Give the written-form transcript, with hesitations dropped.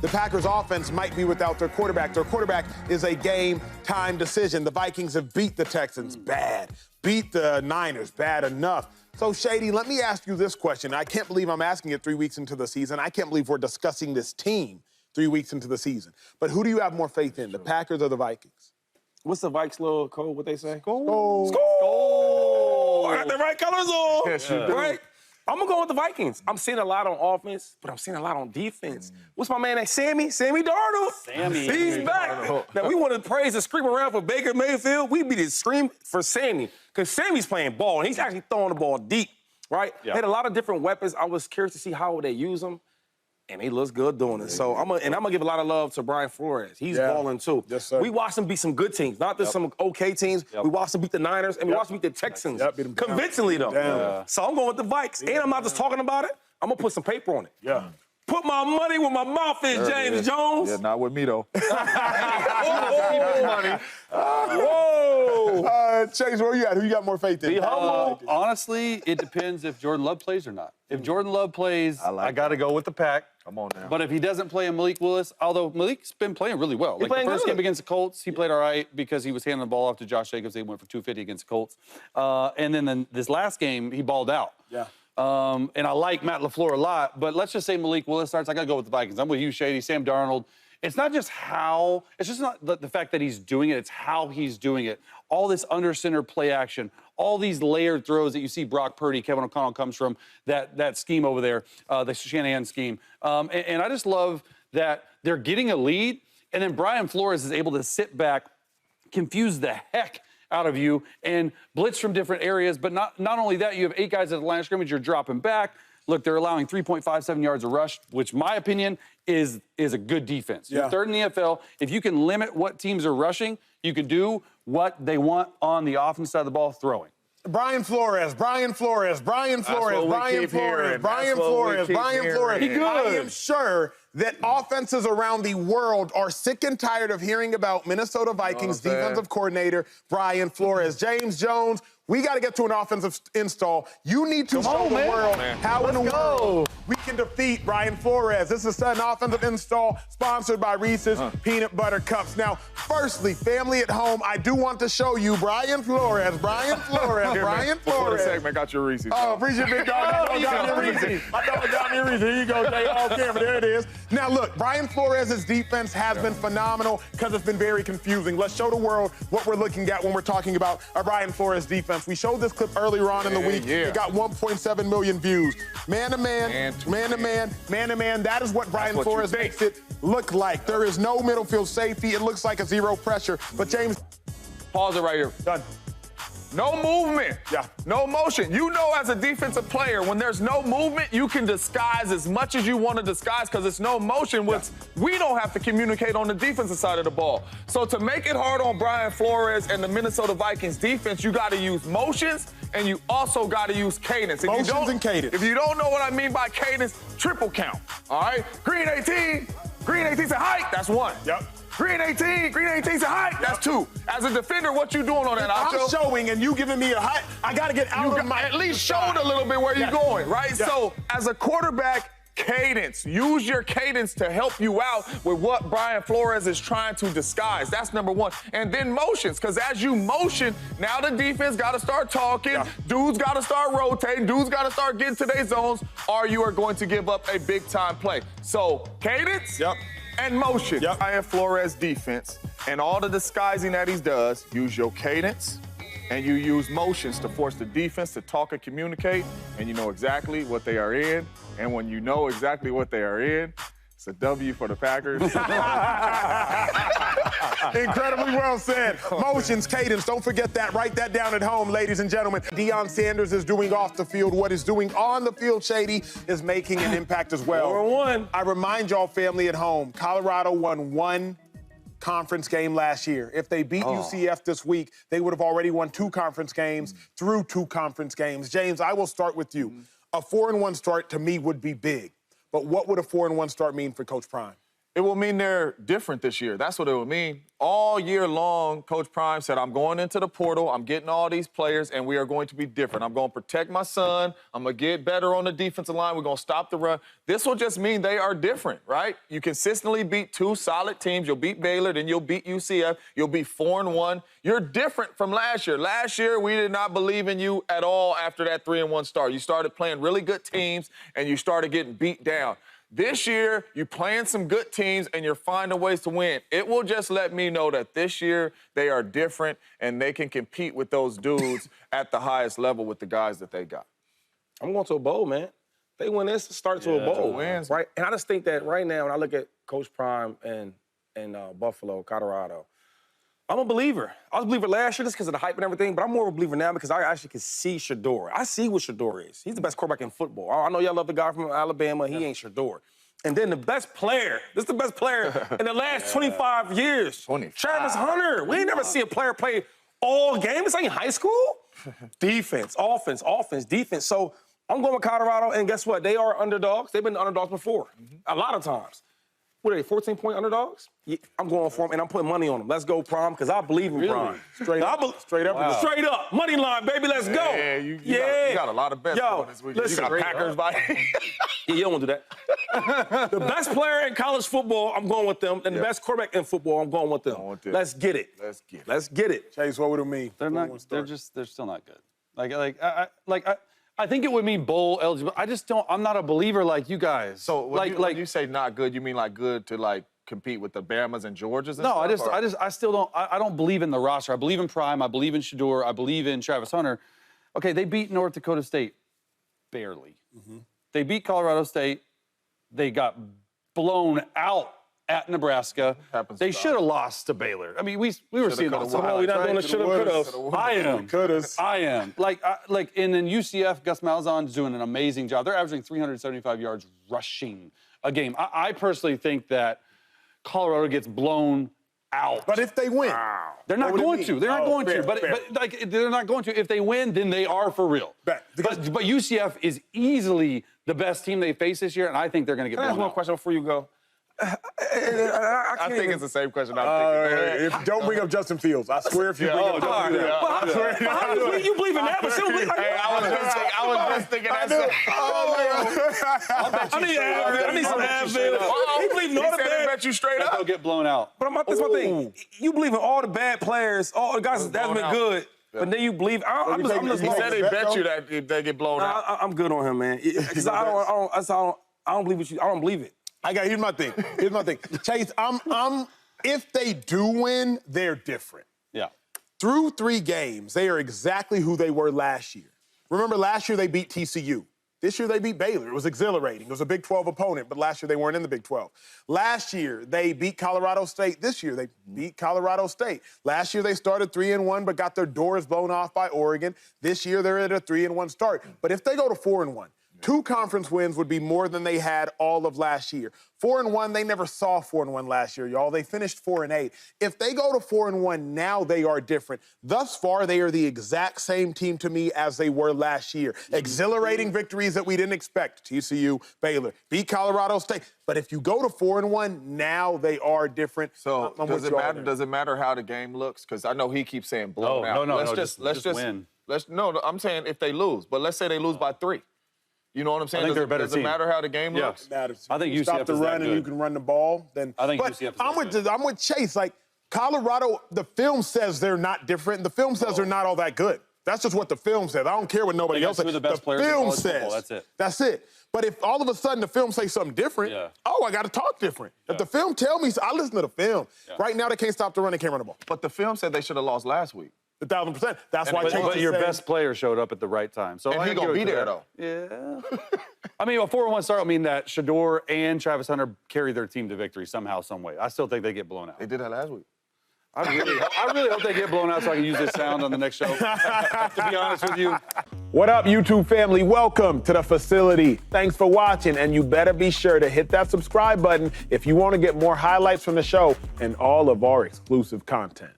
the Packers offense might be without their quarterback. Their quarterback is a game-time decision. The Vikings have beat the Texans bad, beat the Niners bad enough. So, Shady, let me ask you this question. I can't believe I'm asking it 3 weeks into the season. I can't believe we're discussing this team 3 weeks into the season. But who do you have more faith in, the Packers or the Vikings? What's the Vikes little code, what they say? Skol. Skol! I got the right colors on. Yes, you do. Right? I'm going to go with the Vikings. I'm seeing a lot on offense, but I'm seeing a lot on defense. What's my man name? Sammy Darnold. He's back. Now, we want to praise and scream around for Baker Mayfield. We be to scream for Sammy because Sammy's playing ball, and he's actually throwing the ball deep, right? They had a lot of different weapons. I was curious to see how they use them, and he looks good doing it. So I'm gonna give a lot of love to Brian Flores. He's balling, too. Yes, sir. We watched him beat some good teams, not just some okay teams. We watched him beat the Niners, and we watched him beat the Texans. Beat them convincingly, though. So I'm going with the Vikes. And I'm not just talking about it. I'm going to put some paper on it. Put my money where my mouth is, James Jones. Yeah, not with me, though. Whoa! Chase, where you at? Who you got more faith in? Be humble. Honestly, it depends if Jordan Love plays or not. If Jordan Love plays, I got to go with the Pack. Come on now. But if he doesn't play in Malik Willis, although Malik's been playing really well. Like playing the first good. game against the Colts, he played all right because he was handing the ball off to Josh Jacobs. They went for 250 against the Colts. And then this last game, he balled out. And I like Matt LaFleur a lot, but let's just say Malik Willis starts. I got to go with the Vikings. I'm with you, Shady. Sam Darnold. It's not just how, it's just not the fact that he's doing it, it's how he's doing it. All this under center play action, all these layered throws that you see Brock Purdy, Kevin O'Connell comes from, that scheme over there, the Shanahan scheme. And I just love that they're getting a lead, and then Brian Flores is able to sit back, confuse the heck out of you, and blitz from different areas. But not only that, you have 8 guys at the line of scrimmage, you're dropping back. Look, they're allowing 3.57 yards a rush, which, my opinion, is a good defense. You're third in the NFL. If you can limit what teams are rushing, you can do what they want on the offense side of the ball, throwing. Brian Flores. He good. I am sure that offenses around the world are sick and tired of hearing about Minnesota Vikings defensive coordinator Brian Flores. James Jones, we got to get to an offensive install. You need to show the world how in the world we can defeat Brian Flores. This is an offensive install sponsored by Reese's Peanut Butter Cups. Now, firstly, family at home, I do want to show you Brian Flores. Before the segment, got your Reese's. Oh, appreciate it, big dog. I got me a Reese's. I thought I got me a Reese's. Here you go, Jay. Off camera. There it is. Now, look, Brian Flores' defense has been phenomenal because it's been very confusing. Let's show the world what we're looking at when we're talking about a Brian Flores defense. We showed this clip earlier on in the week. It got 1.7 million views. Man-to-man, man-to-man. That is what Brian Flores makes it look like. There is no middle field safety. It looks like a zero pressure. But, James, Pause it right here. done. No movement. No motion. You know, as a defensive player, when there's no movement, you can disguise as much as you want to disguise because it's no motion, which we don't have to communicate on the defensive side of the ball. So to make it hard on Brian Flores and the Minnesota Vikings defense, you got to use motions, and you also got to use cadence. Motions and cadence. If you don't know what I mean by cadence, triple count. All right? Green 18 to height, that's 1. Green 18 to height, that's 2. As a defender, what you doing on that, Acho? I'm showing and you giving me a height. I got to get out of my... At least show it a little bit where you're going, right? So as a quarterback, cadence. Use your cadence to help you out with what Brian Flores is trying to disguise. That's number 1. And then motions, because as you motion, now the defense got to start talking. Dudes got to start rotating. Dudes got to start getting to their zones, or you are going to give up a big-time play. So cadence and motion. Brian Flores defense and all the disguising that he does, use your cadence and you use motions to force the defense to talk and communicate, and you know exactly what they are in. And when you know exactly what they are in, it's a W for the Packers. Incredibly well said. Motions, cadence, don't forget that. Write that down at home, ladies and gentlemen. Deion Sanders is doing off the field. What he's doing on the field, Shady, is making an impact as well. 4-1. I remind y'all, family at home, Colorado won 1 conference game last year. If they beat UCF this week, they would have already won 2 conference games through 2 conference games. James, I will start with you. A 4-1 start to me would be big. But what would a 4-1 start mean for Coach Prime? It will mean they're different this year. That's what it will mean. All year long, Coach Prime said, I'm going into the portal, I'm getting all these players, and we are going to be different. I'm going to protect my son. I'm going to get better on the defensive line. We're going to stop the run. This will just mean they are different, right? You consistently beat 2 solid teams. You'll beat Baylor, then you'll beat UCF. You'll be 4-1. You're different from last year. Last year, we did not believe in you at all after that 3-1 start. You started playing really good teams, and you started getting beat down. This year, you're playing some good teams and you're finding ways to win. It will just let me know that this year they are different and they can compete with those dudes at the highest level with the guys that they got. I'm going to a bowl, man. They win this, start to a bowl. Wins. Right? And I just think that right now, when I look at Coach Prime and Buffalo, Colorado, I'm a believer. I was a believer last year just because of the hype and everything, but I'm more of a believer now because I actually can see Shador. I see what Shador is. He's the best quarterback in football. I know y'all love the guy from Alabama. He ain't Shador. And then the best player, this is the best player in the last 25 years. 25. Travis Hunter. We ain't never see a player play all game. This ain't high school. Defense, offense, defense. So I'm going with Colorado, and guess what? They are underdogs. They've been underdogs before, a lot of times. What are they, 14-point underdogs? Yeah, I'm going for them, and I'm putting money on them. Let's go, Prime, because I believe in Prime. Straight up. Straight up. Wow. Straight up. Money line, baby, let's go. Yeah, you got a lot of bets on this weekend. Listen, you got Packers by. Yeah, you don't want to do that. The best player in college football, I'm going with them. And the best quarterback in football, I'm going with them. Let's get it. Let's get it. Chase, what would it mean? They're still not good. I think it would mean bowl eligible. I'm not a believer like you guys. So when you say not good, you mean like good to like compete with the Bamas and Georgias and no, stuff? I still don't. I don't believe in the roster. I believe in Prime. I believe in Shador. I believe in Travis Hunter. Okay, they beat North Dakota State barely. They beat Colorado State. They got blown out at Nebraska. They should have lost to Baylor. I mean, we were seeing those. We're not doing the shoulda, coulda. I am. And then UCF, Gus Malzahn's doing an amazing job. They're averaging 375 yards rushing a game. I personally think that Colorado gets blown out. But if they win. They're not going to. They're not going to. But they're not going to. If they win, then they are for real. But UCF is easily the best team they face this year, and I think they're going to get blown out. One question before you go. I think it's the same question I'm thinking. Don't bring up Justin Fields. I swear if you bring up Justin Fields. You believe in that, but still believe Hey, I was just thinking that. I need some Advil. You believe in all the bad. Bet you straight up. They'll get blown out. But that's my thing. You believe in all the bad players, all the guys that's been good, but then you believe. He said they bet you that if they get blown out. I'm good on him, man. Because I don't believe you. I don't believe it. Here's my thing. Chase, if they do win, they're different. Yeah. Through 3 games, they are exactly who they were last year. Remember, last year they beat TCU. This year they beat Baylor. It was exhilarating. It was a Big 12 opponent, but last year they weren't in the Big 12. Last year they beat Colorado State. This year they beat Colorado State. Last year they started 3-1, but got their doors blown off by Oregon. This year they're at a 3-1 start. But if they go to 4-1, 2 conference wins would be more than they had all of last year. 4-1, they never saw 4-1 last year, y'all. They finished 4-8. If they go to 4-1, now they are different. Thus far, they are the exact same team to me as they were last year. Exhilarating victories that we didn't expect. TCU, Baylor, beat Colorado State. But if you go to 4-1, now they are different. So does it matter how the game looks? Because I know he keeps saying blown out. No, let's just win. I'm saying if they lose, but let's say they lose by 3. You know what I'm saying? I think they're a better team. Does it matter how the game looks? It matters. I think UCF stop the run and you can run the ball. Then I think UCF is I'm with Chase. Like Colorado, the film says they're not different. The film says they're not all that good. That's just what the film says. I don't care what nobody else says. The film says. That's it. That's it. But if all of a sudden the film says something different, I got to talk different. If the film tell me, I listen to the film. Right now they can't stop the run. They can't run the ball. But the film said they should have lost last week. 1,000%. That's why. But your best player showed up at the right time. So and he gonna be there though. Yeah. I mean, a 4-1 start will mean that Shador and Travis Hunter carry their team to victory somehow, some way. I still think they get blown out. They did that last week. I really hope they get blown out so I can use this sound on the next show. To be honest with you. What up, YouTube family? Welcome to the facility. Thanks for watching, and you better be sure to hit that subscribe button if you want to get more highlights from the show and all of our exclusive content.